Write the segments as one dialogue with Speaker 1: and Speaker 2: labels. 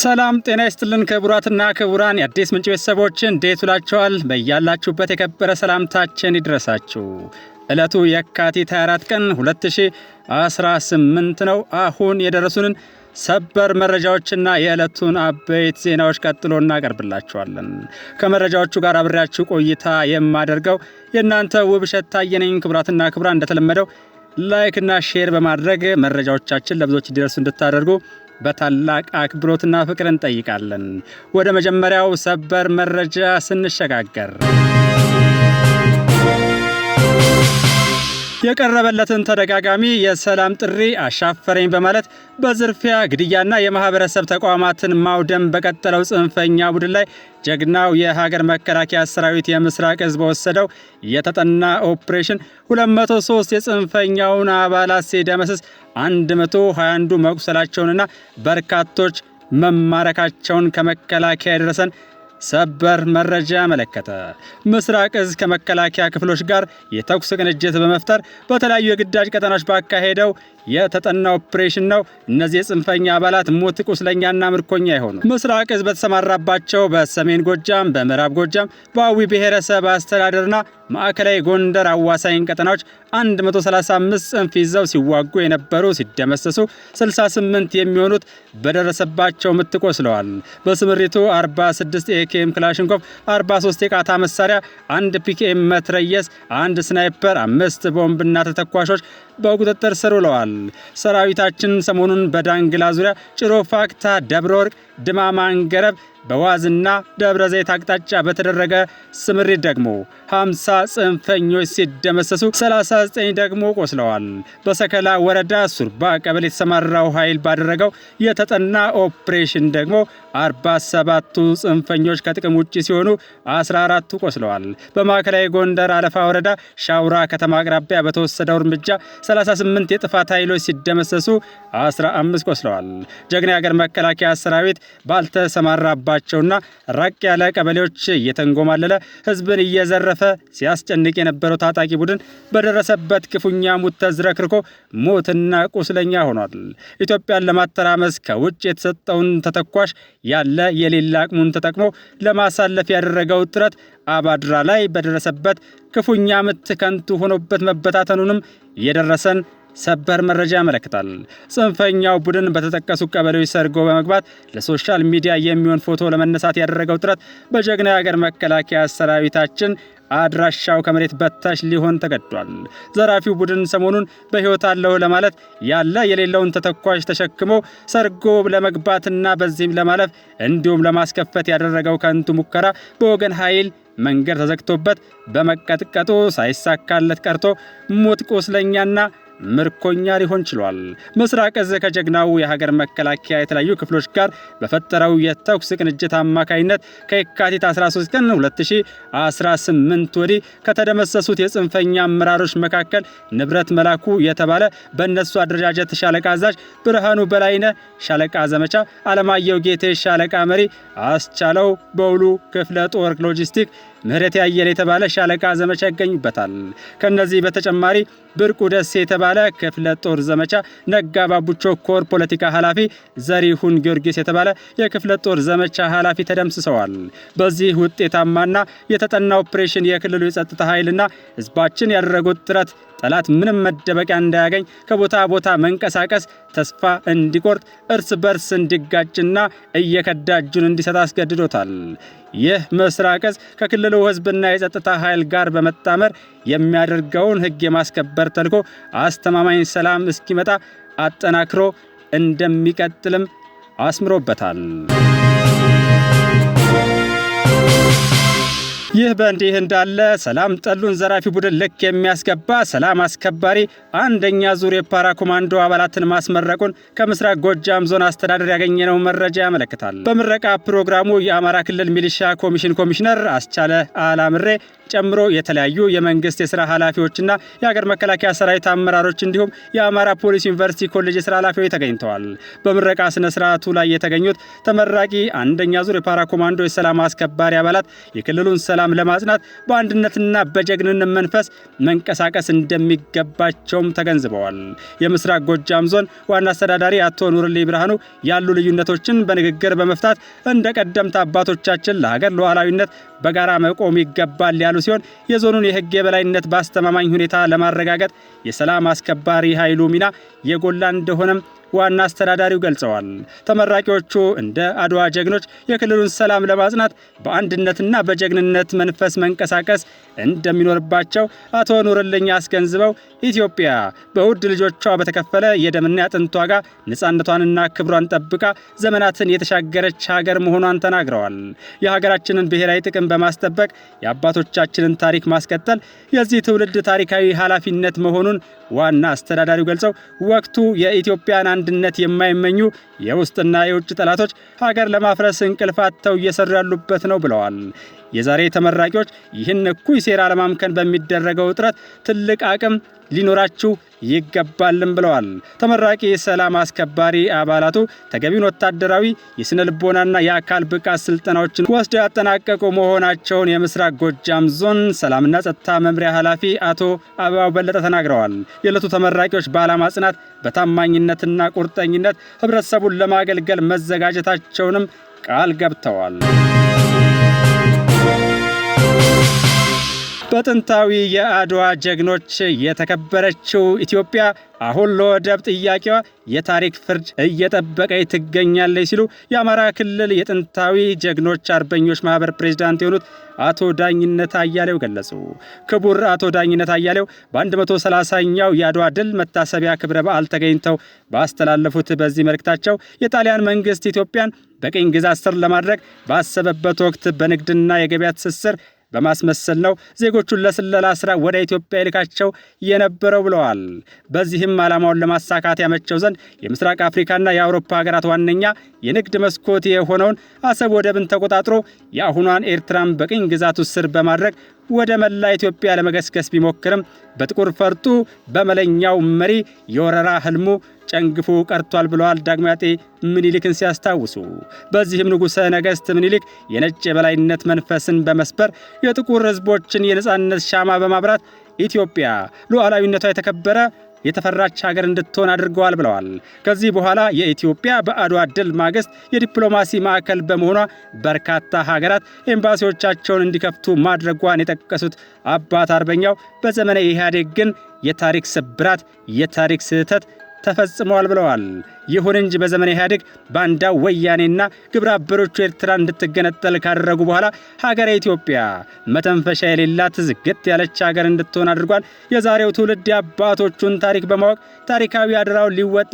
Speaker 1: ሰላም ጤና ይስጥልን ክቡራትና ክቡራን የአዲስ ምንጭ ቤተሰቦች እንዴት ውላችኋል? በያላችሁበት የከበረ ሰላምታችን ይድረሳችሁ። ዕለቱ የካቲት 24 ቀን 2018 ነው። አሁን የደረሱንን ሰበር መረጃዎችና የዕለቱን አበይት ዜናዎች ቀጥሎ እናቀርብላችኋለን። ከመረጃዎቹ ጋር አብሬያችሁ ቆይታ የማደርገው የእናንተ ውብሸት ታየ ነኝ። ክቡራትና ክቡራን እንደተለመደው ላይክ እና ሼር በማድረግ መረጃዎቻችን ለብዙዎች እንዲደርሱ እንድታደርጉ በታላቅ አክብሮትና ፍቅር እንጠይቃለን። ወደ መጀመሪያው ሰበር መረጃ ስንሸጋገር የቀረበለትን ተደጋጋሚ የሰላም ጥሪ አሻፈረኝ በማለት በዝርፊያ ግድያና የማህበረሰብ ተቋማትን ማውደም በቀጠለው ጽንፈኛ ቡድን ላይ ጀግናው የሀገር መከላከያ ሰራዊት የምስራቅ እዝ በወሰደው የተጠና ኦፕሬሽን 203 የጽንፈኛውን አባላት ሲደመስስ 121 መቁሰላቸውንና በርካቶች መማረካቸውን ከመከላከያ የደረሰን ሰበር መረጃ ያመለከተ። ምስራቅ እዝ ከመከላከያ ክፍሎች ጋር የተኩስ ቅንጅት በመፍጠር በተለያዩ የግዳጅ ቀጠናዎች ባካሄደው የተጠና ኦፕሬሽን ነው እነዚህ የጽንፈኛ አባላት ሞት፣ ቁስለኛና ምርኮኛ የሆኑ። ምስራቅ እዝ በተሰማራባቸው በሰሜን ጎጃም፣ በምዕራብ ጎጃም፣ በአዊ ብሔረሰብ አስተዳደርና ማዕከላዊ ጎንደር አዋሳኝ ቀጠናዎች 135 ጽንፍ ይዘው ሲዋጉ የነበሩ ሲደመሰሱ 68 የሚሆኑት በደረሰባቸው ምት ቆስለዋል። በስምሪቱ 46 ኤኬም ክላሽንኮቭ፣ 43 የቃታ መሳሪያ፣ 1 ፒኬም መትረየስ፣ 1 ስናይፐር፣ 5 ቦምብና ተተኳሾች በቁጥጥር ስር ውለዋል። ሰራዊታችን ሰሞኑን በዳንግላ ዙሪያ፣ ጭሮ ፋክታ፣ ደብረ ወርቅ፣ ድማማን ገረብ፣ በዋዝና ደብረ ዘይት አቅጣጫ በተደረገ ስምሪት ደግሞ 50 ጽንፈኞች ሲደመሰሱ 39 ደግሞ ቆስለዋል። በሰከላ ወረዳ ሱርባ ቀበሌ የተሰማራው ኃይል ባደረገው የተጠና ኦፕሬሽን ደግሞ 47ቱ ጽንፈኞች ከጥቅም ውጪ ሲሆኑ 14ቱ ቆስለዋል። በማዕከላዊ ጎንደር አለፋ ወረዳ ሻውራ ከተማ አቅራቢያ በተወሰደው እርምጃ 38 የጥፋት ኃይሎች ሲደመሰሱ 15 ቆስለዋል። ጀግና የሀገር መከላከያ ሰራዊት ባልተሰማራባቸውና ራቅ ያለ ቀበሌዎች እየተንጎማለለ ህዝብን እየዘረፈ ሲያስጨንቅ የነበረው ታጣቂ ቡድን በደረሰበት ክፉኛ ሙት ተዝረክርኮ ሞትና ቁስለኛ ሆኗል። ኢትዮጵያን ለማተራመስ ከውጭ የተሰጠውን ተተኳሽ ያለ የሌላ አቅሙን ተጠቅሞ ለማሳለፍ ያደረገው ጥረት አባድራ ላይ በደረሰበት ክፉኛ ምት ከንቱ ሆኖበት መበታተኑንም የደረሰን ሰበር መረጃ ያመለክታል። ጽንፈኛው ቡድን በተጠቀሱ ቀበሌዎች ሰርጎ በመግባት ለሶሻል ሚዲያ የሚሆን ፎቶ ለመነሳት ያደረገው ጥረት በጀግና የሀገር መከላከያ ሰራዊታችን አድራሻው ከመሬት በታች ሊሆን ተገዷል። ዘራፊው ቡድን ሰሞኑን በህይወት አለው ለማለት ያለ የሌለውን ተተኳሽ ተሸክሞ ሰርጎ ለመግባትና በዚህም ለማለፍ እንዲሁም ለማስከፈት ያደረገው ከንቱ ሙከራ በወገን ኃይል መንገድ ተዘግቶበት በመቀጥቀጡ ሳይሳካለት ቀርቶ ሞት፣ ቁስለኛና ምርኮኛ ሊሆን ችሏል። ምስራቅ እዝ ከጀግናው የሀገር መከላከያ የተለያዩ ክፍሎች ጋር በፈጠረው የተኩስ ቅንጅት አማካይነት ከየካቲት 13 ቀን 2018 ወዲህ ከተደመሰሱት የጽንፈኛ አመራሮች መካከል ንብረት መላኩ የተባለ በእነሱ አደረጃጀት ሻለቃ አዛዥ ብርሃኑ በላይነህ ሻለቃ ዘመቻ፣ አለማየሁ ጌቴ ሻለቃ መሪ፣ አስቻለው በውሉ ክፍለ ጦር ሎጂስቲክ፣ ምህረት ያየለ የተባለ ሻለቃ ዘመቻ ይገኙበታል። ከነዚህ በተጨማሪ ብርቁ ደስ የተባለ ክፍለ ጦር ዘመቻ፣ ነጋ ባቡቾ ኮር ፖለቲካ ኃላፊ፣ ዘሪሁን ጊዮርጊስ የተባለ የክፍለ ጦር ዘመቻ ኃላፊ ተደምስሰዋል። በዚህ ውጤታማና የተጠና ኦፕሬሽን የክልሉ የጸጥታ ኃይልና ህዝባችን ያደረጉት ጥረት ጠላት ምንም መደበቂያ እንዳያገኝ ከቦታ ቦታ መንቀሳቀስ ተስፋ እንዲቆርጥ እርስ በርስ እንዲጋጭና እየከዳ እጁን እንዲሰጥ አስገድዶታል። ይህ ምስራቅ እዝ ከክልሉ ህዝብና የጸጥታ ኃይል ጋር በመጣመር የሚያደርገውን ህግ የማስከበር ተልዕኮ አስተማማኝ ሰላም እስኪመጣ አጠናክሮ እንደሚቀጥልም አስምሮበታል። ይህ በእንዲህ እንዳለ ሰላም ጠሉን ዘራፊ ቡድን ልክ የሚያስገባ ሰላም አስከባሪ አንደኛ ዙር የፓራ ኮማንዶ አባላትን ማስመረቁን ከምስራቅ ጎጃም ዞን አስተዳደር ያገኘነው መረጃ ያመለክታል። በምረቃ ፕሮግራሙ የአማራ ክልል ሚሊሻ ኮሚሽን ኮሚሽነር አስቻለ አላምሬ፣ ጨምሮ የተለያዩ የመንግስት የሥራ ኃላፊዎችና የሀገር መከላከያ ሰራዊት አመራሮች እንዲሁም የአማራ ፖሊስ ዩኒቨርሲቲ ኮሌጅ የሥራ ኃላፊዎች ተገኝተዋል። በምረቃ ስነ ስርዓቱ ላይ የተገኙት ተመራቂ አንደኛ ዙር የፓራ ኮማንዶ የሰላም አስከባሪ አባላት የክልሉን ሰላም ለማጽናት በአንድነትና በጀግንነት መንፈስ መንቀሳቀስ እንደሚገባቸውም ተገንዝበዋል። የምስራቅ ጎጃም ዞን ዋና አስተዳዳሪ አቶ ኑርልኝ ብርሃኑ ያሉ ልዩነቶችን በንግግር በመፍታት እንደ ቀደምት አባቶቻችን ለሀገር ሉዓላዊነት በጋራ መቆም ይገባል ያሉ ሲሆን የዞኑን የሕግ የበላይነት በአስተማማኝ ሁኔታ ለማረጋገጥ የሰላም አስከባሪ ኃይሉ ሚና የጎላ እንደሆነም ዋና አስተዳዳሪው ገልጸዋል። ተመራቂዎቹ እንደ አድዋ ጀግኖች የክልሉን ሰላም ለማጽናት በአንድነትና በጀግንነት መንፈስ መንቀሳቀስ እንደሚኖርባቸው አቶ ኑርልኝ አስገንዝበው ኢትዮጵያ በውድ ልጆቿ በተከፈለ የደምና የአጥንት ዋጋ ነፃነቷንና ክብሯን ጠብቃ ዘመናትን የተሻገረች ሀገር መሆኗን ተናግረዋል። የሀገራችንን ብሔራዊ ጥቅም በማስጠበቅ የአባቶቻችንን ታሪክ ማስቀጠል የዚህ ትውልድ ታሪካዊ ኃላፊነት መሆኑን ዋና አስተዳዳሪው ገልጸው ወቅቱ የኢትዮጵያን አንድነት የማይመኙ የውስጥና የውጭ ጠላቶች ሀገር ለማፍረስ እንቅልፍ አጥተው እየሰሩ ያሉበት ነው ብለዋል። የዛሬ ተመራቂዎች ይህን እኩይ ሴራ ለማምከን በሚደረገው ጥረት ትልቅ አቅም ሊኖራችሁ ይገባልም ብለዋል። ተመራቂ ሰላም አስከባሪ አባላቱ ተገቢውን ወታደራዊ የስነ ልቦናና የአካል ብቃት ስልጠናዎችን ወስደው ያጠናቀቁ መሆናቸውን የምስራቅ ጎጃም ዞን ሰላምና ጸጥታ መምሪያ ኃላፊ አቶ አበባው በለጠ ተናግረዋል። የዕለቱ ተመራቂዎች በዓላማ ጽናት፣ በታማኝነትና ቁርጠኝነት ህብረተሰቡን ለማገልገል መዘጋጀታቸውንም ቃል ገብተዋል። በጥንታዊ የአድዋ ጀግኖች የተከበረችው ኢትዮጵያ አሁን ለወደብ ጥያቄዋ የታሪክ ፍርድ እየጠበቀች ትገኛለች ሲሉ የአማራ ክልል የጥንታዊ ጀግኖች አርበኞች ማህበር ፕሬዝዳንት የሆኑት አቶ ዳኝነት አያሌው ገለጹ። ክቡር አቶ ዳኝነት አያሌው በ130ኛው የአድዋ ድል መታሰቢያ ክብረ በዓል ተገኝተው ባስተላለፉት በዚህ መልእክታቸው የጣሊያን መንግስት ኢትዮጵያን በቅኝ ግዛት ስር ለማድረግ ባሰበበት ወቅት በንግድና የገበያ ትስስር በማስመሰል ነው ዜጎቹን ለስለላ ስራ ወደ ኢትዮጵያ ይልካቸው የነበረው ብለዋል። በዚህም ዓላማውን ለማሳካት ያመቸው ዘንድ የምስራቅ አፍሪካና የአውሮፓ ሀገራት ዋነኛ የንግድ መስኮት የሆነውን አሰብ ወደብን ተቆጣጥሮ የአሁኗን ኤርትራን በቅኝ ግዛቱ ስር በማድረግ ወደ መላ ኢትዮጵያ ለመገስገስ ቢሞክርም በጥቁር ፈርጡ በመለኛው መሪ የወረራ ህልሙ ጨንግፎ ቀርቷል ብለዋል ዳግማዊ አጤ ምኒልክን ሲያስታውሱ። በዚህም ንጉሠ ነገሥት ምኒልክ የነጭ የበላይነት መንፈስን በመስበር የጥቁር ህዝቦችን የነጻነት ሻማ በማብራት ኢትዮጵያ ሉዓላዊነቷ የተከበረ የተፈራች ሀገር እንድትሆን አድርገዋል ብለዋል። ከዚህ በኋላ የኢትዮጵያ በአድዋ ድል ማግስት የዲፕሎማሲ ማዕከል በመሆኗ በርካታ ሀገራት ኤምባሲዎቻቸውን እንዲከፍቱ ማድረጓን የጠቀሱት አባት አርበኛው በዘመነ ኢህአዴግ ግን የታሪክ ስብራት፣ የታሪክ ስህተት ተፈጽመዋል ብለዋል። ይሁን እንጂ በዘመነ ኢህአዴግ ባንዳው ወያኔና ግብረ አበሮቹ ኤርትራ እንድትገነጠል ካደረጉ በኋላ ሀገረ ኢትዮጵያ መተንፈሻ የሌላት ዝግት ያለች ሀገር እንድትሆን አድርጓል። የዛሬው ትውልድ የአባቶቹን ታሪክ በማወቅ ታሪካዊ አደራውን ሊወጣ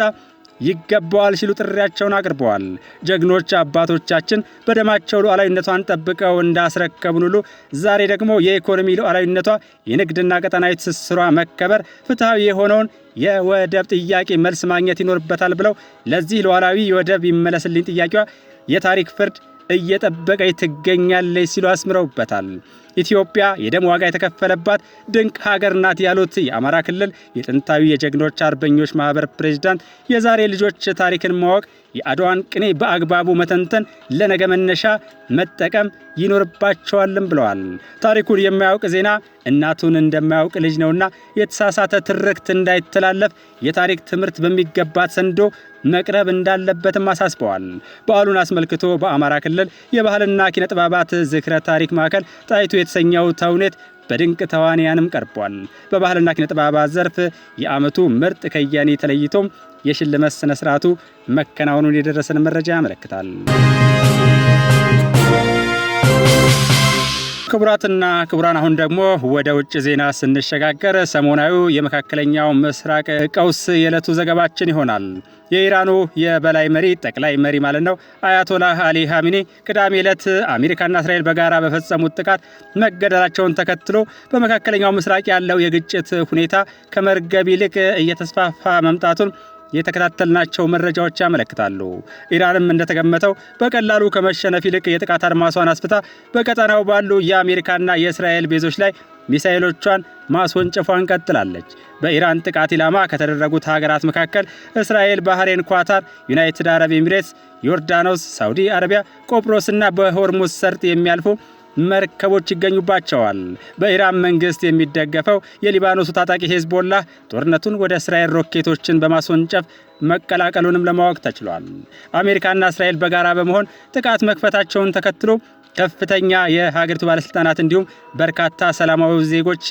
Speaker 1: ይገባዋል ሲሉ ጥሪያቸውን አቅርበዋል። ጀግኖች አባቶቻችን በደማቸው ሉዓላዊነቷን ጠብቀው እንዳስረከቡን ሁሉ ዛሬ ደግሞ የኢኮኖሚ ሉዓላዊነቷ፣ የንግድና ቀጠናዊ ትስስሯ መከበር፣ ፍትሐዊ የሆነውን የወደብ ጥያቄ መልስ ማግኘት ይኖርበታል ብለው ለዚህ ሉዓላዊ የወደብ ይመለስልኝ ጥያቄዋ የታሪክ ፍርድ እየጠበቀች ትገኛለች ሲሉ አስምረውበታል። ኢትዮጵያ የደም ዋጋ የተከፈለባት ድንቅ ሀገር ናት ያሉት የአማራ ክልል የጥንታዊ የጀግኖች አርበኞች ማህበር ፕሬዝዳንት የዛሬ ልጆች ታሪክን ማወቅ፣ የአድዋን ቅኔ በአግባቡ መተንተን፣ ለነገ መነሻ መጠቀም ይኖርባቸዋልም ብለዋል። ታሪኩን የማያውቅ ዜና እናቱን እንደማያውቅ ልጅ ነውና የተሳሳተ ትርክት እንዳይተላለፍ የታሪክ ትምህርት በሚገባ ሰንዶ መቅረብ እንዳለበትም አሳስበዋል። በዓሉን አስመልክቶ በአማራ ክልል የባህልና ኪነ ጥበባት ዝክረ ታሪክ ማዕከል ጣይቱ የተሰኘው ተውኔት በድንቅ ተዋንያንም ቀርቧል። በባህልና ኪነ ጥበባት ዘርፍ የዓመቱ ምርጥ ከያኒ ተለይቶም የሽልማት ስነ ስርዓቱ መከናወኑን የደረሰን መረጃ ያመለክታል። ክቡራትና ክቡራን አሁን ደግሞ ወደ ውጭ ዜና ስንሸጋገር ሰሞናዊ የመካከለኛው ምስራቅ ቀውስ የዕለቱ ዘገባችን ይሆናል። የኢራኑ የበላይ መሪ ጠቅላይ መሪ ማለት ነው አያቶላህ አሊ ኻሜኒ ቅዳሜ ዕለት አሜሪካና እስራኤል በጋራ በፈጸሙት ጥቃት መገደላቸውን ተከትሎ በመካከለኛው ምስራቅ ያለው የግጭት ሁኔታ ከመርገብ ይልቅ እየተስፋፋ መምጣቱን የተከታተልናቸው መረጃዎች ያመለክታሉ። ኢራንም እንደተገመተው በቀላሉ ከመሸነፍ ይልቅ የጥቃት አድማሷን አስፍታ በቀጠናው ባሉ የአሜሪካና የእስራኤል ቤዞች ላይ ሚሳኤሎቿን ማስወንጨፏን ቀጥላለች። በኢራን ጥቃት ኢላማ ከተደረጉት ሀገራት መካከል እስራኤል፣ ባህሬን፣ ኳታር፣ ዩናይትድ አረብ ኤሚሬትስ፣ ዮርዳኖስ፣ ሳውዲ አረቢያ፣ ቆጵሮስና በሆርሙዝ ሰርጥ የሚያልፉ መርከቦች ይገኙባቸዋል። በኢራን መንግስት የሚደገፈው የሊባኖሱ ታጣቂ ሄዝቦላህ ጦርነቱን ወደ እስራኤል ሮኬቶችን በማስወንጨፍ መቀላቀሉንም ለማወቅ ተችሏል። አሜሪካና እስራኤል በጋራ በመሆን ጥቃት መክፈታቸውን ተከትሎ ከፍተኛ የሀገሪቱ ባለስልጣናት እንዲሁም በርካታ ሰላማዊ ዜጎች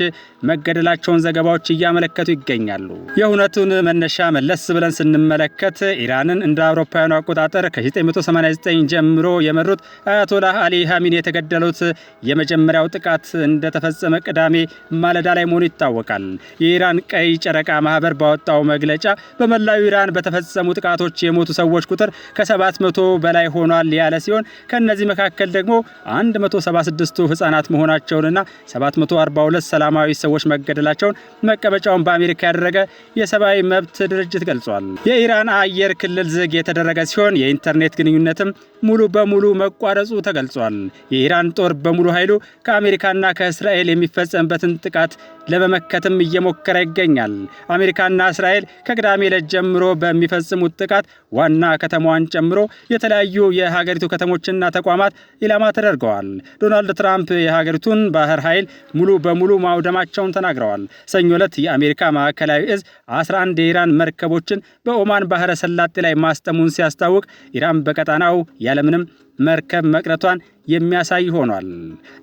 Speaker 1: መገደላቸውን ዘገባዎች እያመለከቱ ይገኛሉ። የእውነቱን መነሻ መለስ ብለን ስንመለከት ኢራንን እንደ አውሮፓውያኑ አቆጣጠር ከ1989 ጀምሮ የመሩት አያቶላህ አሊ ሀሚኒ የተገደሉት የመጀመሪያው ጥቃት እንደተፈጸመ ቅዳሜ ማለዳ ላይ መሆኑ ይታወቃል። የኢራን ቀይ ጨረቃ ማህበር ባወጣው መግለጫ በመላው ኢራን በተፈጸሙ ጥቃቶች የሞቱ ሰዎች ቁጥር ከ700 በላይ ሆኗል ያለ ሲሆን ከነዚህ መካከል ደግሞ 176ቱ ህጻናት መሆናቸውንና 742 ሰላማዊ ሰዎች መገደላቸውን መቀመጫውን በአሜሪካ ያደረገ የሰብአዊ መብት ድርጅት ገልጿል። የኢራን አየር ክልል ዝግ የተደረገ ሲሆን የኢንተርኔት ግንኙነትም ሙሉ በሙሉ መቋረጡ ተገልጿል። የኢራን ጦር በሙሉ ኃይሉ ከአሜሪካና ከእስራኤል የሚፈጸምበትን ጥቃት ለመመከትም እየሞከረ ይገኛል። አሜሪካና እስራኤል ከቅዳሜ ዕለት ጀምሮ በሚፈጽሙት ጥቃት ዋና ከተማዋን ጨምሮ የተለያዩ የሀገሪቱ ከተሞችና ተቋማት ኢላማ ተደርገዋል። ዶናልድ ትራምፕ የሀገሪቱን ባህር ኃይል ሙሉ በሙሉ ማውደማቸውን ተናግረዋል። ሰኞ ዕለት የአሜሪካ ማዕከላዊ እዝ 11 የኢራን መርከቦችን በኦማን ባህረ ሰላጤ ላይ ማስጠሙን ሲያስታውቅ ኢራን በቀጣናው ያለምንም መርከብ መቅረቷን የሚያሳይ ሆኗል።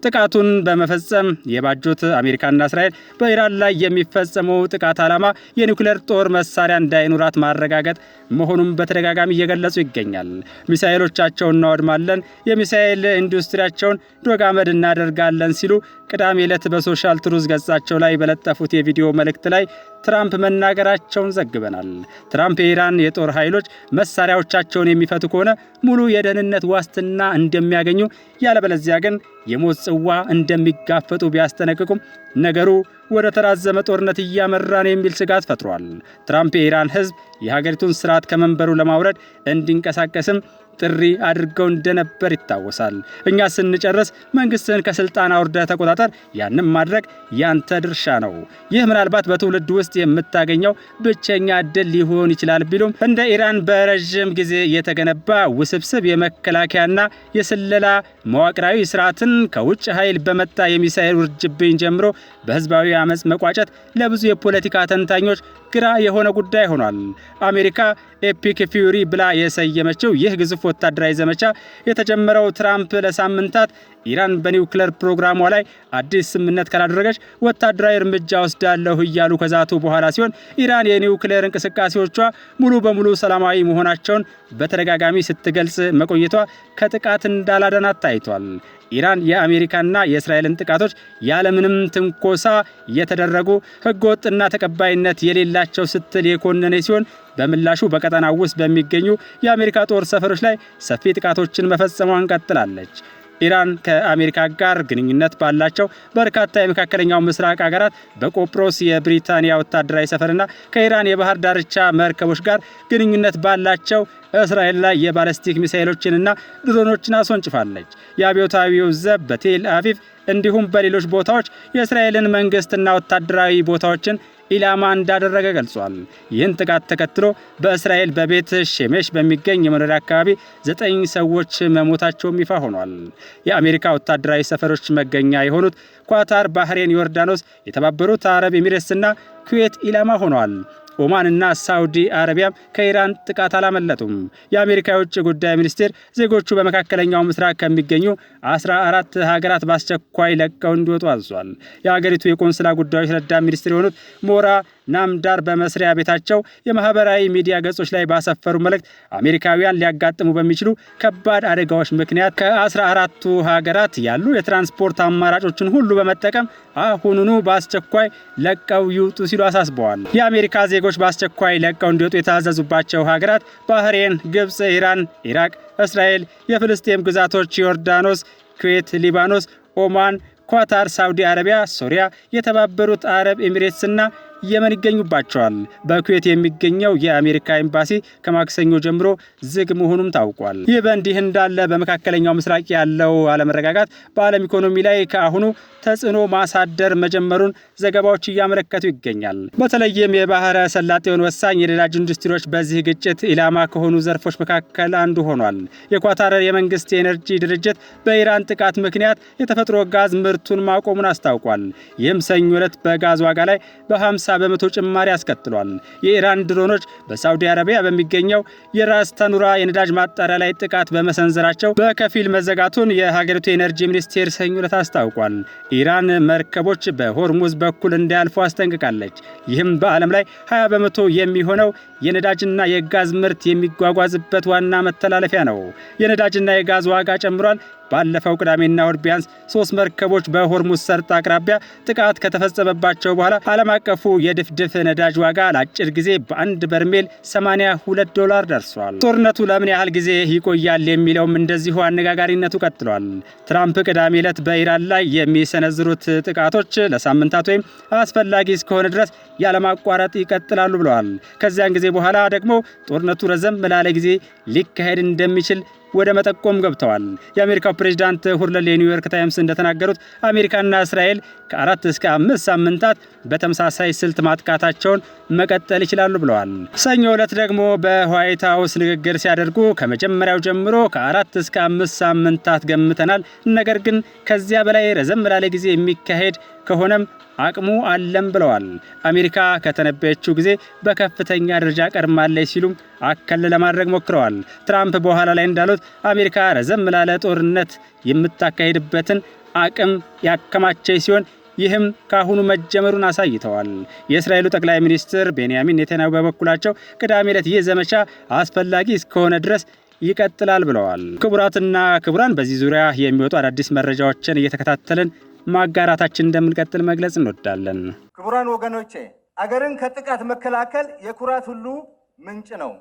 Speaker 1: ጥቃቱን በመፈጸም የባጁት አሜሪካና እስራኤል በኢራን ላይ የሚፈጸመው ጥቃት ዓላማ የኒውክሌር ጦር መሳሪያ እንዳይኖራት ማረጋገጥ መሆኑን በተደጋጋሚ እየገለጹ ይገኛል። ሚሳኤሎቻቸውን እናወድማለን፣ የሚሳኤል ኢንዱስትሪያቸውን ዶግ አመድ እናደርጋለን ሲሉ ቅዳሜ ዕለት በሶሻል ትሩዝ ገጻቸው ላይ በለጠፉት የቪዲዮ መልእክት ላይ ትራምፕ መናገራቸውን ዘግበናል። ትራምፕ የኢራን የጦር ኃይሎች መሳሪያዎቻቸውን የሚፈቱ ከሆነ ሙሉ የደህንነት ዋስትና እንደሚያገኙ ያለበለዚያ ግን የሞት ጽዋ እንደሚጋፈጡ ቢያስጠነቅቁም ነገሩ ወደ ተራዘመ ጦርነት እያመራ ነው የሚል ስጋት ፈጥሯል። ትራምፕ የኢራን ሕዝብ የሀገሪቱን ስርዓት ከመንበሩ ለማውረድ እንዲንቀሳቀስም ጥሪ አድርገው እንደነበር ይታወሳል። እኛ ስንጨርስ መንግስትን ከስልጣን አውርደህ ተቆጣጠር፣ ያንም ማድረግ ያንተ ድርሻ ነው። ይህ ምናልባት በትውልድ ውስጥ የምታገኘው ብቸኛ እድል ሊሆን ይችላል ቢሉም እንደ ኢራን በረዥም ጊዜ የተገነባ ውስብስብ የመከላከያና የስለላ መዋቅራዊ ስርዓትን ከውጭ ኃይል በመጣ የሚሳኤል ውርጅብኝ ጀምሮ በህዝባዊ አመጽ መቋጨት ለብዙ የፖለቲካ ተንታኞች ግራ የሆነ ጉዳይ ሆኗል። አሜሪካ ኤፒክ ፊውሪ ብላ የሰየመችው ይህ ግዙፍ ወታደራዊ ዘመቻ የተጀመረው ትራምፕ ለሳምንታት ኢራን በኒውክሌር ፕሮግራሟ ላይ አዲስ ስምምነት ካላደረገች ወታደራዊ እርምጃ ወስዳለሁ እያሉ ከዛቱ በኋላ ሲሆን ኢራን የኒውክሌር እንቅስቃሴዎቿ ሙሉ በሙሉ ሰላማዊ መሆናቸውን በተደጋጋሚ ስትገልጽ መቆየቷ ከጥቃት እንዳላዳናት ታይቷል። ኢራን የአሜሪካና የእስራኤልን ጥቃቶች ያለምንም ትንኮሳ የተደረጉ ህገወጥና ተቀባይነት የሌላቸው ስትል የኮነነ ሲሆን በምላሹ በቀጠናው ውስጥ በሚገኙ የአሜሪካ ጦር ሰፈሮች ላይ ሰፊ ጥቃቶችን መፈጸሟን ቀጥላለች። ኢራን ከአሜሪካ ጋር ግንኙነት ባላቸው በርካታ የመካከለኛው ምስራቅ ሀገራት በቆጵሮስ የብሪታንያ ወታደራዊ ሰፈርና ከኢራን የባህር ዳርቻ መርከቦች ጋር ግንኙነት ባላቸው እስራኤል ላይ የባለስቲክ ሚሳኤሎችንና ድሮኖችን አስወንጭፋለች። የአብዮታዊው ዘብ በቴል አቪቭ እንዲሁም በሌሎች ቦታዎች የእስራኤልን መንግስትና ወታደራዊ ቦታዎችን ኢላማ እንዳደረገ ገልጿል። ይህን ጥቃት ተከትሎ በእስራኤል በቤት ሼሜሽ በሚገኝ የመኖሪያ አካባቢ 9 ሰዎች መሞታቸውም ይፋ ሆኗል። የአሜሪካ ወታደራዊ ሰፈሮች መገኛ የሆኑት ኳታር፣ ባህሬን፣ ዮርዳኖስ፣ የተባበሩት አረብ ኤሚሬትስና ኩዌት ኢላማ ሆነዋል። ኦማንና ሳውዲ አረቢያም ከኢራን ጥቃት አላመለጡም። የአሜሪካ የውጭ ጉዳይ ሚኒስቴር ዜጎቹ በመካከለኛው ምስራቅ ከሚገኙ 14 ሀገራት በአስቸኳይ ለቀው እንዲወጡ አዟል። የሀገሪቱ የቆንስላ ጉዳዮች ረዳት ሚኒስትር የሆኑት ሞራ ናምዳር በመስሪያ ቤታቸው የማህበራዊ ሚዲያ ገጾች ላይ ባሰፈሩ መልእክት አሜሪካውያን ሊያጋጥሙ በሚችሉ ከባድ አደጋዎች ምክንያት ከ14ቱ ሀገራት ያሉ የትራንስፖርት አማራጮችን ሁሉ በመጠቀም አሁኑኑ በአስቸኳይ ለቀው ይውጡ ሲሉ አሳስበዋል። የአሜሪካ ዜጎች በአስቸኳይ ለቀው እንዲወጡ የታዘዙባቸው ሀገራት ባህሬን፣ ግብጽ፣ ኢራን፣ ኢራቅ፣ እስራኤል፣ የፍልስጤም ግዛቶች ዮርዳኖስ፣ ኩዌት፣ ሊባኖስ፣ ኦማን፣ ኳታር፣ ሳውዲ አረቢያ፣ ሶሪያ፣ የተባበሩት አረብ ኤሚሬትስና የመን ይገኙባቸዋል። በኩዌት የሚገኘው የአሜሪካ ኤምባሲ ከማክሰኞ ጀምሮ ዝግ መሆኑም ታውቋል። ይህ በእንዲህ እንዳለ በመካከለኛው ምስራቅ ያለው አለመረጋጋት በዓለም ኢኮኖሚ ላይ ከአሁኑ ተጽዕኖ ማሳደር መጀመሩን ዘገባዎች እያመለከቱ ይገኛል። በተለይም የባህረ ሰላጤውን ወሳኝ የነዳጅ ኢንዱስትሪዎች በዚህ ግጭት ኢላማ ከሆኑ ዘርፎች መካከል አንዱ ሆኗል። የኳታር የመንግስት የኤነርጂ ድርጅት በኢራን ጥቃት ምክንያት የተፈጥሮ ጋዝ ምርቱን ማቆሙን አስታውቋል። ይህም ሰኞ ዕለት በጋዝ ዋጋ ላይ በ50 በመቶ ጭማሪ አስከትሏል። የኢራን ድሮኖች በሳውዲ አረቢያ በሚገኘው የራስ ተኑራ የነዳጅ ማጣሪያ ላይ ጥቃት በመሰንዘራቸው በከፊል መዘጋቱን የሀገሪቱ የኤነርጂ ሚኒስቴር ሰኞ ዕለት አስታውቋል። ኢራን መርከቦች በሆርሙዝ በኩል እንዲያልፉ አስጠንቅቃለች። ይህም በዓለም ላይ 20 በመቶ የሚሆነው የነዳጅና የጋዝ ምርት የሚጓጓዝበት ዋና መተላለፊያ ነው። የነዳጅና የጋዝ ዋጋ ጨምሯል። ባለፈው ቅዳሜና እሁድ ቢያንስ 3 መርከቦች በሆርሙዝ ሰርጥ አቅራቢያ ጥቃት ከተፈጸመባቸው በኋላ ዓለም አቀፉ የድፍድፍ ነዳጅ ዋጋ ለአጭር ጊዜ በአንድ በርሜል $82 ደርሷል። ጦርነቱ ለምን ያህል ጊዜ ይቆያል የሚለውም እንደዚሁ አነጋጋሪነቱ ቀጥሏል። ትራምፕ ቅዳሜ ዕለት በኢራን ላይ የሚሰነዝሩት ጥቃቶች ለሳምንታት ወይም አስፈላጊ እስከሆነ ድረስ ያለማቋረጥ ይቀጥላሉ ብለዋል። ከዚያን ጊዜ በኋላ ደግሞ ጦርነቱ ረዘም ላለ ጊዜ ሊካሄድ እንደሚችል ወደ መጠቆም ገብተዋል። የአሜሪካው ፕሬዝዳንት ሁርለል የኒውዮርክ ታይምስ እንደተናገሩት አሜሪካና እስራኤል ከ4 እስከ 5 ሳምንታት በተመሳሳይ ስልት ማጥቃታቸውን መቀጠል ይችላሉ ብለዋል። ሰኞ ዕለት ደግሞ በዋይት ሃውስ ንግግር ሲያደርጉ ከመጀመሪያው ጀምሮ ከ4 እስከ 5 ሳምንታት ገምተናል፣ ነገር ግን ከዚያ በላይ ረዘም ላለ ጊዜ የሚካሄድ ከሆነም አቅሙ አለም ብለዋል። አሜሪካ ከተነበየችው ጊዜ በከፍተኛ ደረጃ ቀድማለች ሲሉም አከል ለማድረግ ሞክረዋል። ትራምፕ በኋላ ላይ እንዳሉት አሜሪካ ረዘም ላለ ጦርነት የምታካሄድበትን አቅም ያከማቸች ሲሆን ይህም ካሁኑ መጀመሩን አሳይተዋል። የእስራኤሉ ጠቅላይ ሚኒስትር ቤንያሚን ኔታንያሁ በበኩላቸው ቅዳሜ ዕለት ይህ ዘመቻ አስፈላጊ እስከሆነ ድረስ ይቀጥላል ብለዋል። ክቡራትና ክቡራን በዚህ ዙሪያ የሚወጡ አዳዲስ መረጃዎችን እየተከታተልን ማጋራታችን እንደምንቀጥል መግለጽ እንወዳለን።
Speaker 2: ክቡራን ወገኖቼ አገርን ከጥቃት መከላከል የኩራት ሁሉ ምንጭ ነው።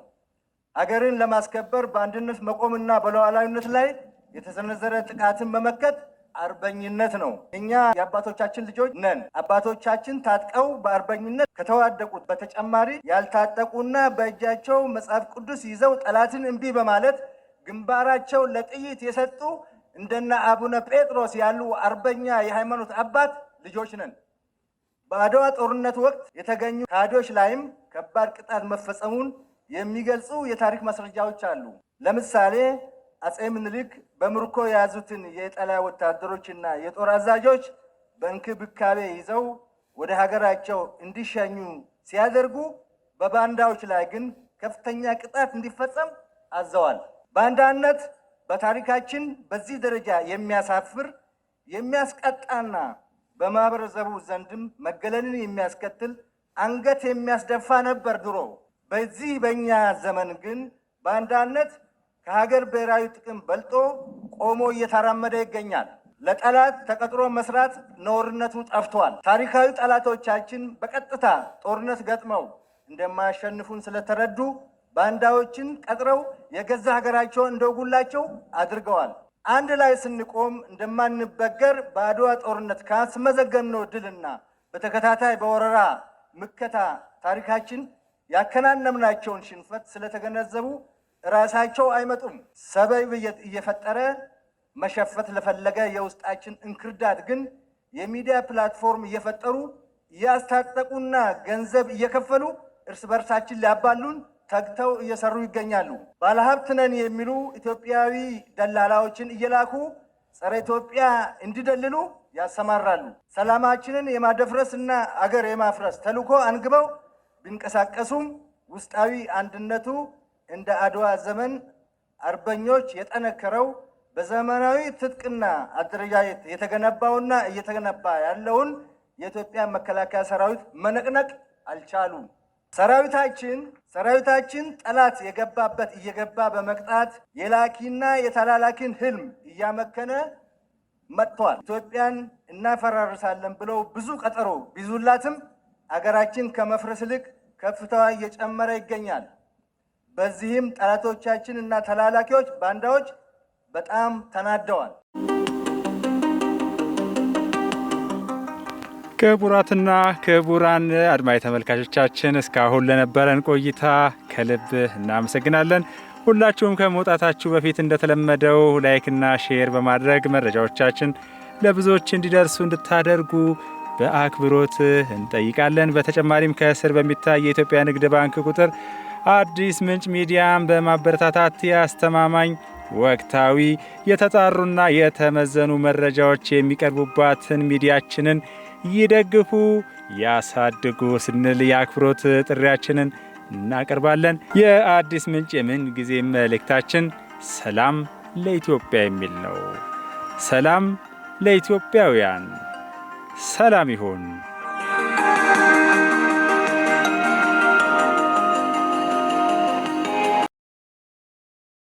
Speaker 2: አገርን ለማስከበር በአንድነት መቆምና በሉዓላዊነት ላይ የተሰነዘረ ጥቃትን መመከት አርበኝነት ነው። እኛ የአባቶቻችን ልጆች ነን። አባቶቻችን ታጥቀው በአርበኝነት ከተዋደቁት በተጨማሪ ያልታጠቁና በእጃቸው መጽሐፍ ቅዱስ ይዘው ጠላትን እምቢ በማለት ግንባራቸው ለጥይት የሰጡ እንደና አቡነ ጴጥሮስ ያሉ አርበኛ የሃይማኖት አባት ልጆች ነን። በአድዋ ጦርነት ወቅት የተገኙ ካዶች ላይም ከባድ ቅጣት መፈጸሙን የሚገልጹ የታሪክ ማስረጃዎች አሉ። ለምሳሌ አጼ ምኒልክ በምርኮ የያዙትን የጣሊያ ወታደሮችና የጦር አዛዦች በእንክብካቤ ይዘው ወደ ሀገራቸው እንዲሸኙ ሲያደርጉ፣ በባንዳዎች ላይ ግን ከፍተኛ ቅጣት እንዲፈጸም አዘዋል። ባንዳነት በታሪካችን በዚህ ደረጃ የሚያሳፍር የሚያስቀጣና በማህበረሰቡ ዘንድም መገለልን የሚያስከትል አንገት የሚያስደፋ ነበር ድሮ። በዚህ በእኛ ዘመን ግን ባንዳነት ከሀገር ብሔራዊ ጥቅም በልጦ ቆሞ እየተራመደ ይገኛል። ለጠላት ተቀጥሮ መስራት ነውርነቱ ጠፍቷል። ታሪካዊ ጠላቶቻችን በቀጥታ ጦርነት ገጥመው እንደማያሸንፉን ስለተረዱ ባንዳዎችን ቀጥረው የገዛ ሀገራቸውን እንደወጉላቸው አድርገዋል። አንድ ላይ ስንቆም እንደማንበገር በአድዋ ጦርነት ካስመዘገብነው ድልና በተከታታይ በወረራ ምከታ ታሪካችን ያከናነምናቸውን ሽንፈት ስለተገነዘቡ ራሳቸው አይመጡም። ሰበብ እየፈጠረ መሸፈት ለፈለገ የውስጣችን እንክርዳድ ግን የሚዲያ ፕላትፎርም እየፈጠሩ እያስታጠቁና ገንዘብ እየከፈሉ እርስ በርሳችን ሊያባሉን ተግተው እየሰሩ ይገኛሉ። ባለሀብት ነን የሚሉ ኢትዮጵያዊ ደላላዎችን እየላኩ ጸረ ኢትዮጵያ እንዲደልሉ ያሰማራሉ። ሰላማችንን የማደፍረስና አገር የማፍረስ ተልዕኮ አንግበው ቢንቀሳቀሱም ውስጣዊ አንድነቱ እንደ አድዋ ዘመን አርበኞች የጠነከረው በዘመናዊ ትጥቅና አደረጃጀት የተገነባውና እየተገነባ ያለውን የኢትዮጵያ መከላከያ ሰራዊት መነቅነቅ አልቻሉም። ሰራዊታችን ጠላት የገባበት እየገባ በመቅጣት የላኪና የተላላኪን ህልም እያመከነ መጥቷል። ኢትዮጵያን እናፈራርሳለን ብለው ብዙ ቀጠሮ ቢዙላትም አገራችን ከመፍረስ ይልቅ ከፍታዋ እየጨመረ ይገኛል። በዚህም ጠላቶቻችን እና ተላላኪዎች ባንዳዎች በጣም ተናደዋል።
Speaker 1: ክቡራትና ክቡራን አድማጭ ተመልካቾቻችን እስካሁን ለነበረን ቆይታ ከልብ እናመሰግናለን። ሁላችሁም ከመውጣታችሁ በፊት እንደተለመደው ላይክና ሼር በማድረግ መረጃዎቻችን ለብዙዎች እንዲደርሱ እንድታደርጉ በአክብሮት እንጠይቃለን። በተጨማሪም ከስር በሚታይ የኢትዮጵያ ንግድ ባንክ ቁጥር አዲስ ምንጭ ሚዲያን በማበረታታት ያስተማማኝ ወቅታዊ የተጣሩና የተመዘኑ መረጃዎች የሚቀርቡባትን ሚዲያችንን ይደግፉ፣ ያሳድጉ ስንል የአክብሮት ጥሪያችንን እናቀርባለን። የአዲስ ምንጭ የምን ጊዜ መልእክታችን ሰላም ለኢትዮጵያ የሚል ነው። ሰላም ለኢትዮጵያውያን፣ ሰላም ይሁን።